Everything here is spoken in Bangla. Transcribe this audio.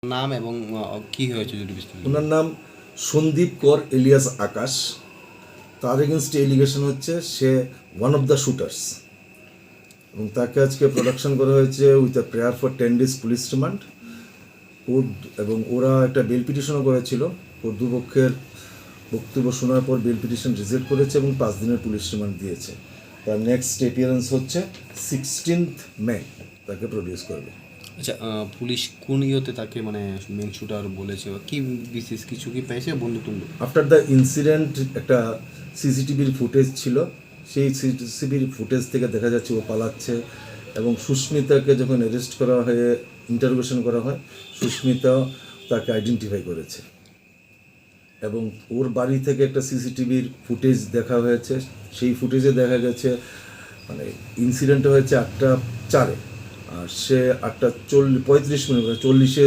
নাম এবং কি হয়েছে যদি বিস্তারিত ওনার নাম সন্দীপ কর এলিয়াস আকাশ। তার এগেনস্টে এলিগেশন হচ্ছে সে ওয়ান অফ দ্য শুটার্স, এবং তাকে আজকে প্রোডাকশন করা হয়েছে with a prayer for 10 days police remand court. এবং ওরা একটা বেল পিটিশনও করেছিল, কোর্ট দুপক্ষের বক্তব্য শোনার পর বেল পিটিশন রিজেক্ট করেছে এবং 5 দিনের পুলিশ রিমান্ড দিয়েছে। তার নেক্সট অ্যাপিয়ারেন্স হচ্ছে 16th মে, তাকে প্রডিউস করবে। আচ্ছা, পুলিশ কোন ইয়েতে তাকে মানে মেন শুটার বলেছে বা কি বিশেষ কিছু কি পেয়েছে বন্দুক টন্দুক? আফটার দ্য ইনসিডেন্ট একটা সিসিটিভির ফুটেজ ছিল, সেই সিসিটিভির ফুটেজ থেকে দেখা যাচ্ছে ও পালাচ্ছে। এবং সুস্মিতাকে যখন অ্যারেস্ট করা হয়ে ইন্টারোগেশন করা হয়, সুস্মিতা তাকে আইডেন্টিফাই করেছে। এবং ওর বাড়ি থেকে একটা সিসিটিভির ফুটেজ দেখা হয়েছে, সেই ফুটেজে দেখা গেছে মানে ইনসিডেন্টটা হয়েছে 8:04, আর সে 8:35 40-এ